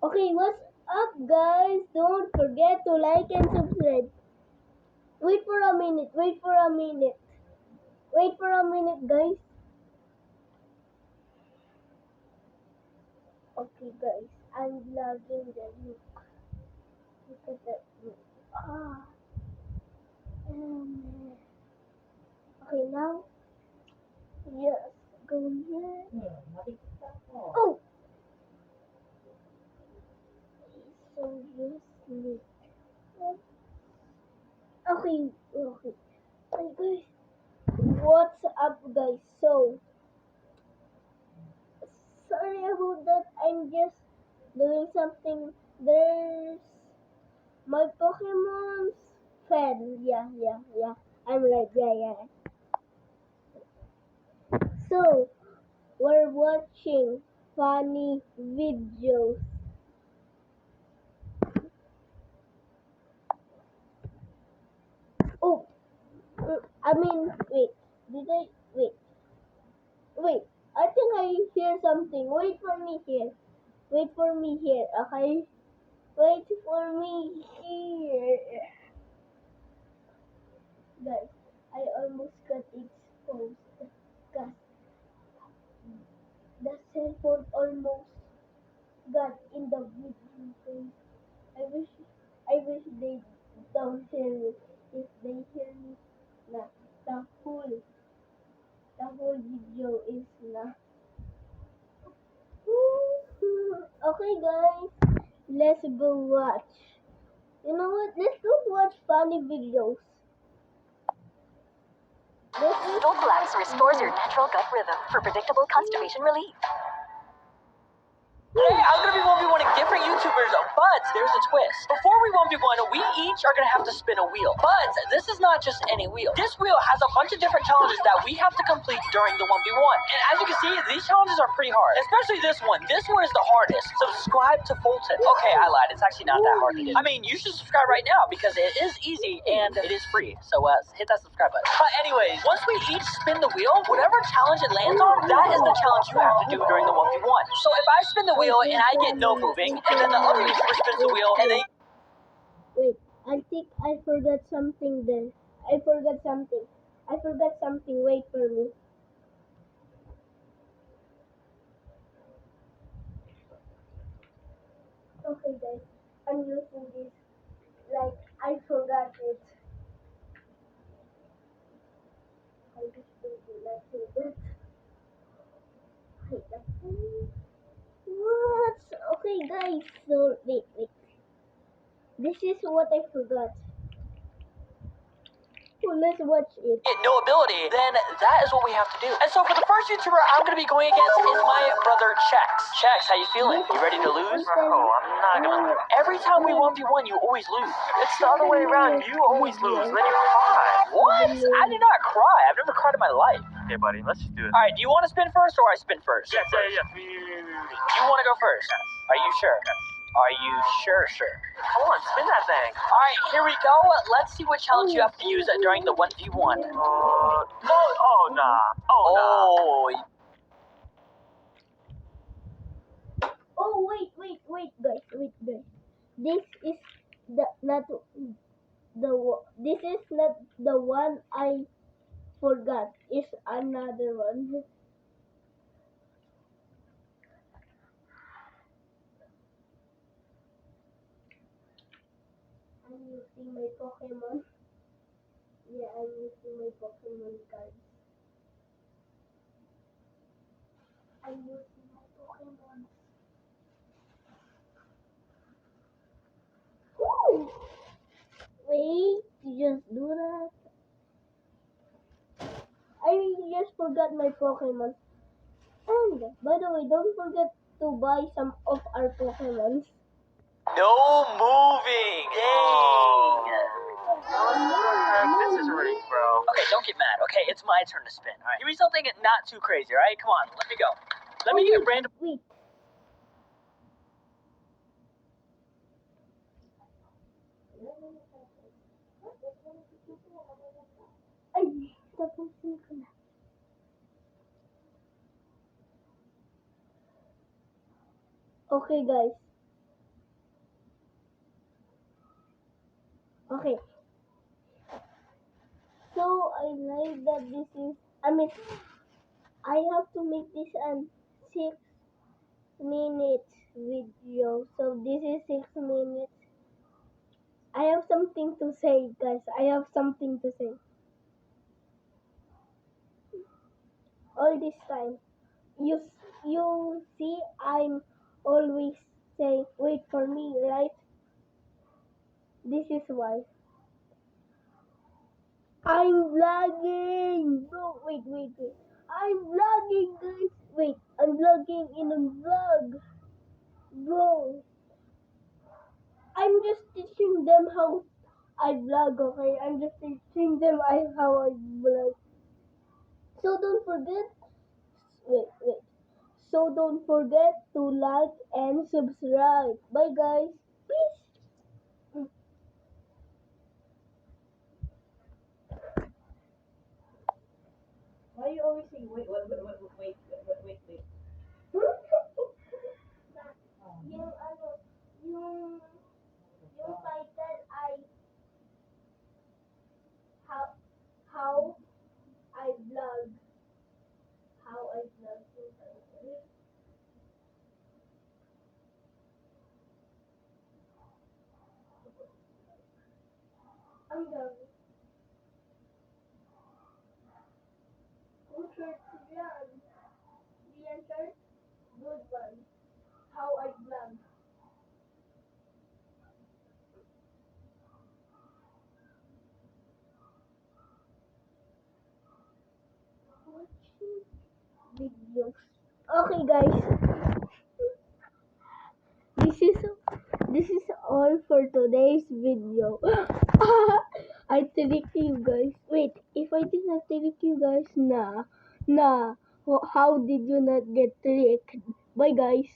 Okay, what's up, guys? Don't forget to like and subscribe. Wait for a minute. Wait for a minute. Wait for a minute, guys. Okay, guys. I'm logging the look. Look at that look. Okay, now. Yes. Go here. Oh! So useless. Okay, okay. Hey, guys. What's up, guys? So, sorry about that. I'm just doing something. There's my Pokemon's fan. Yeah. I'm right. Yeah. So, we're watching funny videos. Oh, wait. Did I? Wait. I think I hear something. Wait for me here. Wait for me here, okay? Wait for me here. Guys, I almost got exposed. Guys, the cell phone almost got in the video. I wish, I wish they don't hear me. If they hear me, nah, the whole, the whole video is nah. Okay, guys, let's go watch. You know what? Let's go watch funny videos. Vocalax restores your natural gut rhythm for predictable constipation relief. Today, I'm going to be 1v1ing different YouTubers, but there's a twist. Before we 1v1, we each are going to have to spin a wheel. But this is not just any wheel. This wheel has a bunch of different challenges that we have to complete during the 1v1. And as you can see, these challenges are pretty hard, especially this one. This one is the hardest. Subscribe to Fulton. Okay, I lied. It's actually not that hard to do. I mean, you should subscribe right now because it is easy and it is free. So hit that subscribe button. But anyways, once we each spin the wheel, whatever challenge it lands on, that is the challenge you have to do during the 1v1. So if I spin the wheel and I get no moving, and then the other YouTuber spins the wheel and they... Wait, I think I forgot something there. I forgot something. Wait for me. Okay, guys. I'm using this. Like, I forgot it. I just did not say that. What? Okay, guys. So, wait. This is what I forgot. So let's watch it. get no ability, then that is what we have to do. And so for the first YouTuber I'm going to be going against is my brother Chex. Chex, how you feeling? You ready to lose? Oh, I'm not gonna lose. Every time we 1v1, you always lose. It's the other way around. You always lose, then you cry. What? I did not cry. I've never cried in my life. Okay, buddy, let's just do it. Alright, do you want to spin first or I spin first? Yes. You want to go first? Yes. Are you sure? Yes. Are you sure? Come on, spin that thing. Alright, here we go. Let's see what challenge you have to use during the 1v1. No. Oh, nah. Oh, Oh, wait, guys. This is this is not the one I forgot. It's another one. I'm using my Pokemon. Yeah, I'm using my Pokemon cards. I'm using my Pokemon. Ooh! Wait, you just do that? I just forgot my Pokemon. And, by the way, don't forget to buy some of our Pokemons. no moving. Dang. This is rigged, bro. Okay, don't get mad. Okay, it's my turn to spin. All right, give me something not too crazy. All right, come on, let me go. Let me get a random. Wait. Ay, tapusin ko na. Okay, guys. Okay. So I like that this is. I have to make this an 6 minutes video. So this is 6 minutes. I have something to say, guys. I have something to say. All this time, you see, I'm always saying, "Wait for me," right? This is why. I'm vlogging, bro. Wait. I'm vlogging, guys. Wait, I'm vlogging in a vlog, bro. I'm just teaching them how I vlog, okay? I'm just teaching them how I vlog. So don't forget. Wait. So don't forget to like and subscribe. Bye, guys. Peace. Why you always say wait? yung ano, yung title ay how I vlog. How I vlog yung title. Ang dami. Kung short yan. Di yan short. Good one. How I vlog. Watching videos. Okay, guys. This is all for today's video. I trick you guys. Wait, if I did not trick you guys, nah. How did you not get tricked? Bye, guys.